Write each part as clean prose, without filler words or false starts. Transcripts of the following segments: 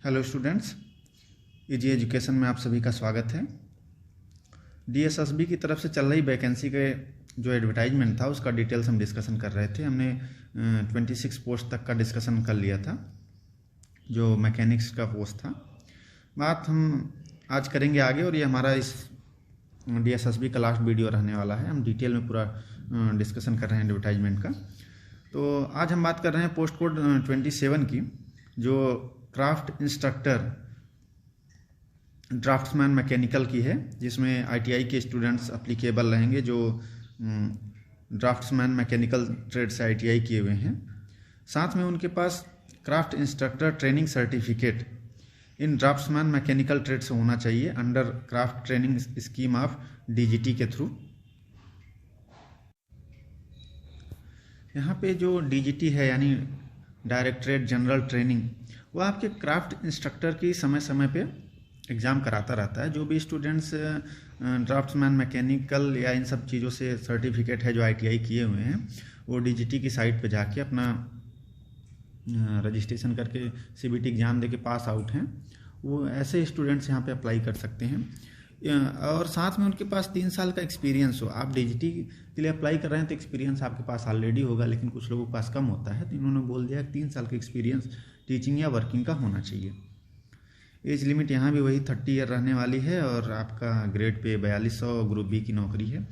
Hello students, easy education में आप सभी का स्वागत है। डीएसएसबी की तरफ से चल रही वैकेंसी के जो एडवर्टाइजमेंट था उसका डिटेल्स हम डिस्कशन कर रहे थे। हमने 26 पोस्ट तक का डिस्कशन कर लिया था, जो मैकेनिक्स का पोस्ट था। बात हम आज करेंगे आगे, और ये हमारा इस डीएसएसबी का लास्ट वीडियो रहने वाला है। हम डिटेल में पूरा डिस्कशन कर रहे हैं एडवर्टाइजमेंट का। तो आज हम बात कर रहे हैं पोस्ट कोड 27 की, जो क्राफ्ट इंस्ट्रक्टर ड्राफ्ट्समैन मैकेनिकल की है, जिसमें आईटीआई के स्टूडेंट्स अप्लीकेबल रहेंगे जो ड्राफ्ट्समैन मैकेनिकल ट्रेड से आईटीआई किए हुए हैं। साथ में उनके पास craft instructor training certificate in draughtsman mechanical trade से होना चाहिए under craft training scheme of DGT के थ्रू। यहाँ पे जो डीजीटी है यानी डायरेक्टरेट जनरल ट्रेनिंग, वो आपके क्राफ्ट इंस्ट्रक्टर की समय समय पे एग्ज़ाम कराता रहता है। जो भी स्टूडेंट्स ड्राफ्ट्समैन मैकेनिकल या इन सब चीज़ों से सर्टिफिकेट है जो आईटीआई किए हुए हैं, वो डीजीटी की साइट पे जाके अपना रजिस्ट्रेशन करके सीबीटी एग्ज़ाम दे के पास आउट हैं, वो ऐसे स्टूडेंट्स यहाँ पे अप्लाई कर सकते हैं। और साथ में उनके पास 3 साल का एक्सपीरियंस हो। आप डीजीटी के लिए अप्लाई कर रहे हैं तो एक्सपीरियंस आपके पास ऑलरेडी होगा, लेकिन कुछ लोगों के पास कम होता है, तो इन्होंने बोल दिया 3 साल का एक्सपीरियंस टीचिंग या वर्किंग का होना चाहिए। एज लिमिट यहाँ भी वही 30 ईयर रहने वाली है, और आपका ग्रेड पे 4200 ग्रुप बी की नौकरी है।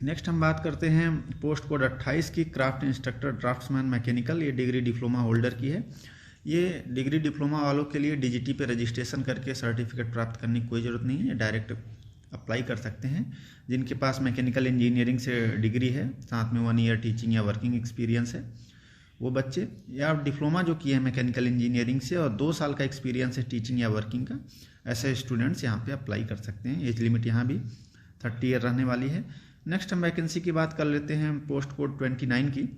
नेक्स्ट हम बात करते हैं पोस्ट कोड 28 की, क्राफ्ट इंस्ट्रक्टर ड्राफ्ट्समैन मैकेनिकल। ये डिग्री डिप्लोमा होल्डर की है। ये डिग्री डिप्लोमा वालों के लिए डीजीटी पे रजिस्ट्रेशन करके सर्टिफिकेट प्राप्त करने की कोई ज़रूरत नहीं है, डायरेक्ट अप्लाई कर सकते हैं। जिनके पास मैकेनिकल इंजीनियरिंग से डिग्री है, साथ में 1 ईयर टीचिंग या वर्किंग एक्सपीरियंस है, वो बच्चे, या डिप्लोमा जो किए हैं मैकेनिकल इंजीनियरिंग से और 2 साल का एक्सपीरियंस है टीचिंग या वर्किंग का, ऐसे स्टूडेंट्स यहाँ पे अप्लाई कर सकते हैं। एज लिमिट यहाँ भी 30 ईयर रहने वाली है। नेक्स्ट हम वैकेंसी की बात कर लेते हैं पोस्ट कोड 29 की।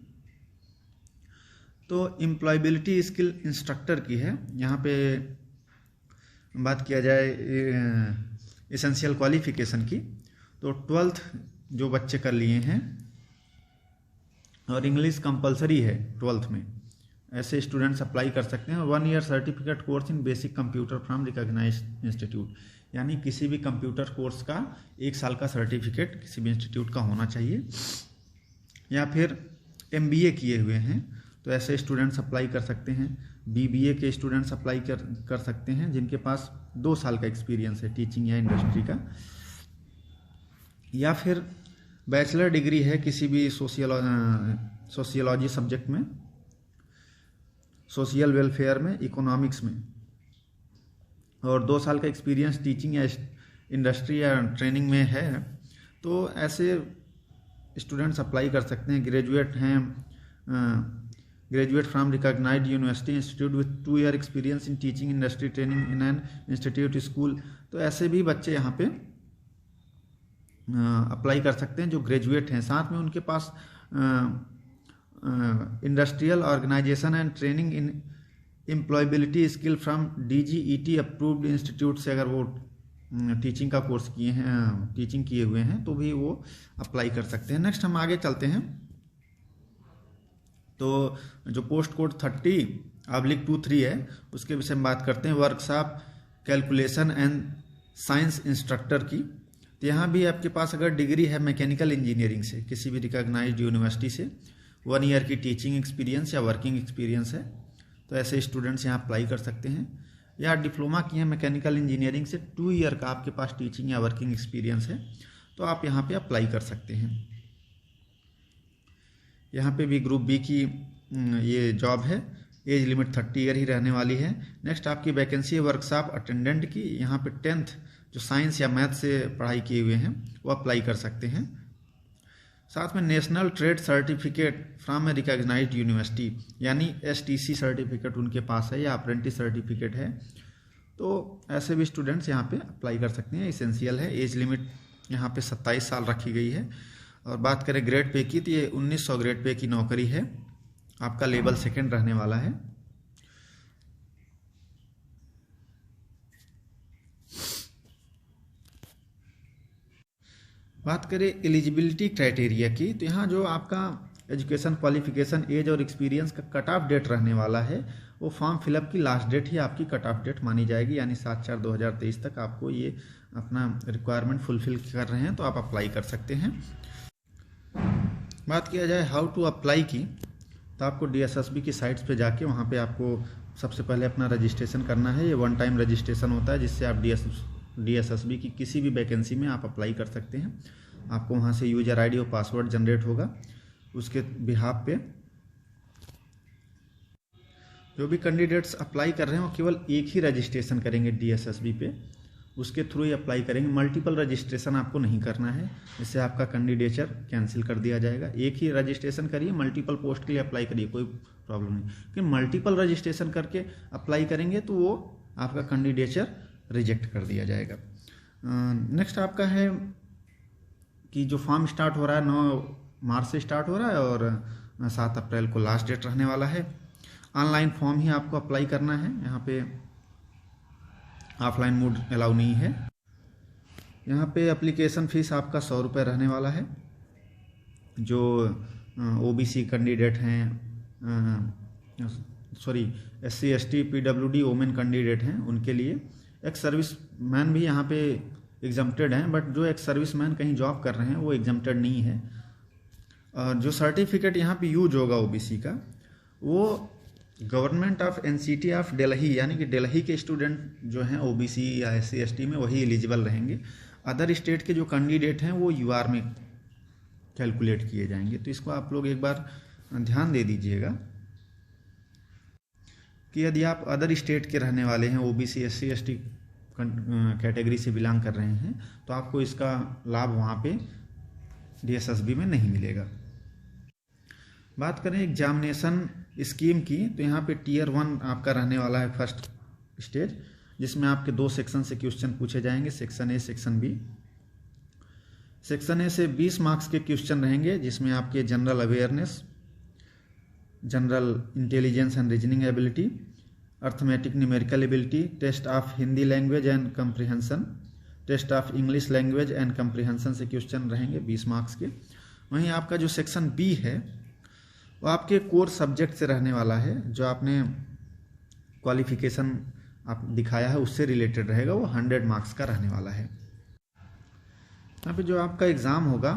तो एम्प्लॉयबिलिटी स्किल इंस्ट्रक्टर की है। यहाँ पे बात किया जाए एसेंशियल क्वालिफिकेशन की, तो 12th जो बच्चे कर लिए हैं और इंग्लिश कंपलसरी है 12th में, ऐसे स्टूडेंट्स अप्लाई कर सकते हैं। 1 year certificate course in basic computer from recognised institute, यानी किसी भी कंप्यूटर कोर्स का 1 साल का सर्टिफिकेट किसी भी इंस्टीट्यूट का होना चाहिए। या फिर एमबीए किए हुए हैं तो ऐसे स्टूडेंट्स अप्लाई कर सकते हैं। बीबीए के स्टूडेंट्स अप्लाई कर सकते हैं जिनके पास 2 साल का एक्सपीरियंस है टीचिंग या इंडस्ट्री का। या फिर बैचलर डिग्री है किसी भी सोशियोलॉजी सब्जेक्ट में, सोशल वेलफेयर में, इकोनॉमिक्स में, और 2 साल का एक्सपीरियंस टीचिंग या इंडस्ट्री या ट्रेनिंग में है, तो ऐसे स्टूडेंट्स अप्लाई कर सकते हैं। ग्रेजुएट हैं, graduate from recognised university institute with 2 year experience in teaching industry training in an institute school, तो ऐसे भी बच्चे यहाँ पे अप्लाई कर सकते हैं जो ग्रेजुएट हैं। साथ में उनके पास industrial organisation and training in employability skill from DGET approved institute से अगर वो टीचिंग का कोर्स किए हैं, टीचिंग किए हुए हैं, तो भी वो अप्लाई कर सकते हैं। नेक्स्ट हम आगे चलते हैं। तो जो पोस्ट कोड 30/23 है उसके विषय में बात करते हैं, workshop calculation and science instructor की। तो यहाँ भी आपके पास अगर डिग्री है मैकेनिकल इंजीनियरिंग से किसी भी रिकॉग्नाइज्ड यूनिवर्सिटी से, 1 ईयर की टीचिंग एक्सपीरियंस या वर्किंग एक्सपीरियंस है, तो ऐसे स्टूडेंट्स यहाँ अप्लाई कर सकते हैं। या डिप्लोमा किए हैं मैकेनिकल इंजीनियरिंग से, 2 ईयर का आपके पास टीचिंग या वर्किंग एक्सपीरियंस है, तो आप यहाँ पे अप्लाई कर सकते हैं। यहाँ पे भी ग्रुप बी की ये जॉब है। एज लिमिट 30 ईयर ही रहने वाली है। नेक्स्ट आपकी वैकेंसी है वर्कशॉप अटेंडेंट की। यहाँ पे 10th जो साइंस या मैथ से पढ़ाई किए हुए हैं वो अप्लाई कर सकते हैं। साथ में national trade certificate from a recognised university, यानी एसटीसी सर्टिफिकेट उनके पास है या अप्रेंटिस सर्टिफिकेट है, तो ऐसे भी स्टूडेंट्स यहाँ पे अप्लाई कर सकते हैं। एसेंशियल है। एज लिमिट यहाँ पे 27 साल रखी गई है। और बात करें ग्रेड पे की, तो ये 1900 ग्रेड पे की नौकरी है। आपका लेवल 2 रहने वाला है। बात करें एलिजिबिलिटी क्राइटेरिया की, तो यहाँ जो आपका एजुकेशन, क्वालिफिकेशन, एज और एक्सपीरियंस का कट ऑफ डेट रहने वाला है, वो फॉर्म फिलअप की लास्ट डेट ही आपकी कट ऑफ डेट मानी जाएगी, यानी 7/4/2023 तक आपको ये अपना रिक्वायरमेंट फुलफिल कर रहे हैं तो आप अप्लाई कर सकते हैं। बात किया जाए हाउ टू अप्लाई की, तो आपको DSSB की साइट्स पे जाके वहाँ पे आपको सबसे पहले अपना रजिस्ट्रेशन करना है। ये वन टाइम रजिस्ट्रेशन होता है जिससे आप DSSB की किसी भी वैकेंसी में आप अप्लाई कर सकते हैं। आपको वहाँ से यूजर ID और पासवर्ड जनरेट होगा, उसके बिहाफ पे जो भी कैंडिडेट्स अप्लाई कर रहे हैं वो केवल एक ही रजिस्ट्रेशन करेंगे DSSB पे, उसके थ्रू ही अप्लाई करेंगे। मल्टीपल रजिस्ट्रेशन आपको नहीं करना है, इससे आपका कैंडिडेचर कैंसिल कर दिया जाएगा। एक ही रजिस्ट्रेशन करिए, मल्टीपल पोस्ट के लिए अप्लाई करिए, कोई प्रॉब्लम नहीं। कि मल्टीपल रजिस्ट्रेशन करके अप्लाई करेंगे तो वो आपका कैंडिडेचर रिजेक्ट कर दिया जाएगा। नेक्स्ट आपका है कि जो फॉर्म स्टार्ट हो रहा है 9 मार्च से स्टार्ट हो रहा है और 7 अप्रैल को लास्ट डेट रहने वाला है। ऑनलाइन फॉर्म ही आपको अप्लाई करना है, यहाँ पे ऑफलाइन मोड अलाउ नहीं है। यहाँ पे एप्लीकेशन फ़ीस आपका 100 रुपये रहने वाला है। जो OBC कैंडिडेट हैं, SC ST PWD women candidate हैं, उनके लिए एक्स सर्विस मैन भी यहाँ पे एग्जम्प्टेड हैं, बट जो एक्स सर्विस मैन कहीं जॉब कर रहे हैं वो एग्जम्प्टेड नहीं है। और जो सर्टिफिकेट यहाँ पे यूज होगा OBC का, वो government of NCT of Delhi, यानी कि दिल्ली के स्टूडेंट जो हैं OBC या SC ST में वही एलिजिबल रहेंगे। अदर स्टेट के जो कैंडिडेट हैं वो UR में कैलकुलेट किए जाएंगे। तो इसको आप लोग एक बार ध्यान दे दीजिएगा कि यदि आप अदर स्टेट के रहने वाले हैं, OBC SC ST कैटेगरी से बिलोंग कर रहे हैं, तो आपको इसका लाभ वहाँ पे DSSB में नहीं मिलेगा। बात करें एग्जामिनेशन स्कीम की, तो यहाँ पे Tier 1 आपका रहने वाला है फर्स्ट स्टेज, जिसमें आपके 2 सेक्शन से क्वेश्चन पूछे जाएंगे, section A section B। Section A से 20 मार्क्स के क्वेश्चन रहेंगे, जिसमें आपके general awareness, general intelligence and reasoning ability, arithmetic numerical ability, test of Hindi language and comprehension, test of English language and comprehension से question रहेंगे 20 marks के। वहीं आपका जो सेक्शन B है वो आपके कोर सब्जेक्ट से रहने वाला है, जो आपने क्वालिफिकेशन आप दिखाया है उससे रिलेटेड रहेगा, वो 100 मार्क्स का रहने वाला है। यहाँ पे जो आपका एग्ज़ाम होगा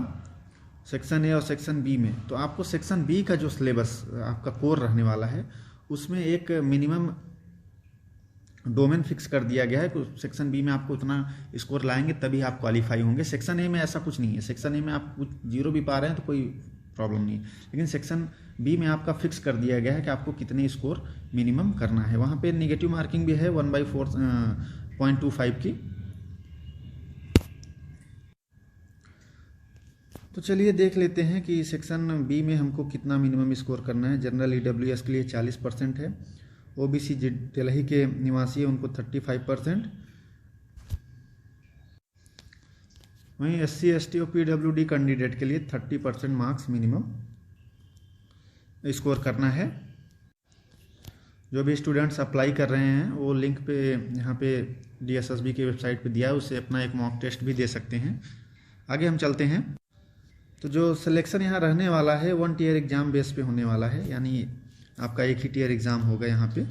सेक्शन A और सेक्शन B में, तो आपको सेक्शन B का जो सिलेबस आपका कोर रहने वाला है उसमें एक मिनिमम डोमेन फिक्स कर दिया गया है कि सेक्शन B में आपको उतना स्कोर लाएंगे तभी आप क्वालिफाई होंगे। सेक्शन A में ऐसा कुछ नहीं है। सेक्शन A में आप कुछ 0 भी पा रहे हैं तो कोई प्रॉब्लम नहीं, लेकिन सेक्शन B में आपका फिक्स कर दिया गया है कि आपको कितने स्कोर मिनिमम करना है। वहाँ पे नेगेटिव मार्किंग भी है 1/4.25 की। तो चलिए देख लेते हैं कि सेक्शन B में हमको कितना मिनिमम स्कोर करना है। जनरल EWS के लिए 40% है, OBC दिल्ली के निवासी है उनको 35%, वहीं SC ST और PWD कैंडिडेट के लिए 30% मार्क्स मिनिमम स्कोर करना है। जो भी स्टूडेंट्स अप्लाई कर रहे हैं वो लिंक पे यहाँ पे DSSB की वेबसाइट पे दिया है, उससे अपना एक मॉक टेस्ट भी दे सकते हैं। आगे हम चलते हैं। तो जो सिलेक्शन यहाँ रहने वाला है 1 टियर एग्ज़ाम बेस पे होने वाला है, यानी आपका एक ही टियर एग्ज़ाम होगा। यहाँ पे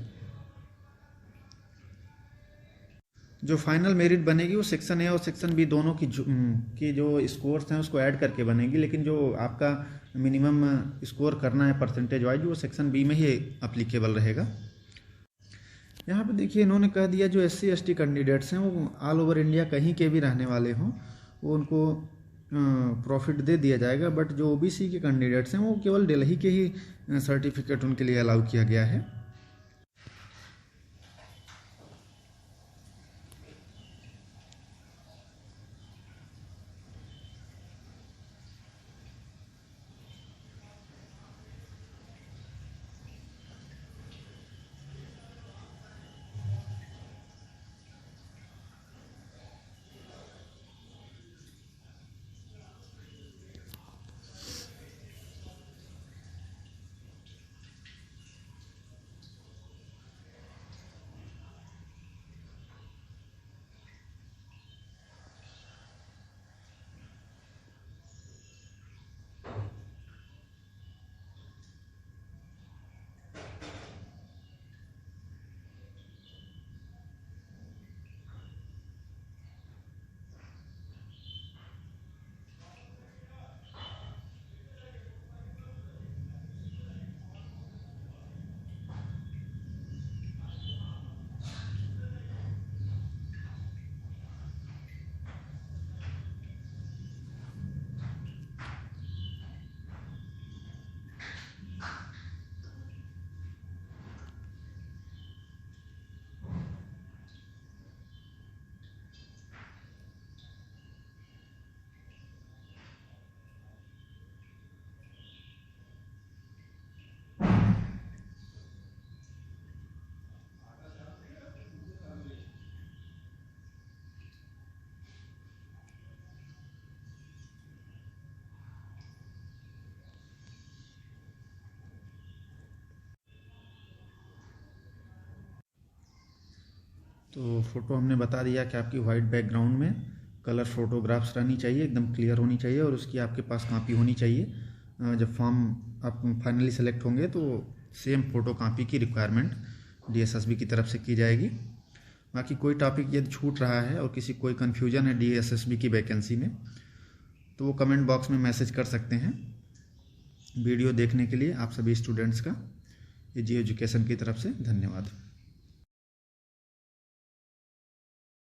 जो फाइनल मेरिट बनेगी वो सेक्शन A और सेक्शन B दोनों की जो स्कोर्स हैं उसको ऐड करके बनेगी, लेकिन जो आपका मिनिमम स्कोर करना है परसेंटेज वाइज वो सेक्शन B में ही अप्लीकेबल रहेगा। यहाँ पे देखिए इन्होंने कह दिया जो SC ST कैंडिडेट्स हैं वो ऑल ओवर इंडिया कहीं के भी रहने वाले हों वो उनको प्रॉफिट दे दिया जाएगा, बट जो OBC के कैंडिडेट्स हैं वो केवल दिल्ली के ही सर्टिफिकेट उनके लिए अलाउ किया गया है। तो फ़ोटो हमने बता दिया कि आपकी वाइट बैकग्राउंड में कलर फोटोग्राफ्स रहनी चाहिए, एकदम क्लियर होनी चाहिए, और उसकी आपके पास कॉपी होनी चाहिए। जब फॉर्म आप फाइनली सेलेक्ट होंगे तो सेम फ़ोटो कॉपी की रिक्वायरमेंट DSSB की तरफ से की जाएगी। बाकी कोई टॉपिक यदि छूट रहा है और किसी कोई कन्फ्यूजन है DSSB की वैकेंसी में, तो वो कमेंट बॉक्स में मैसेज कर सकते हैं। वीडियो देखने के लिए आप सभी स्टूडेंट्स का ये जी एजुकेशन की तरफ से धन्यवाद।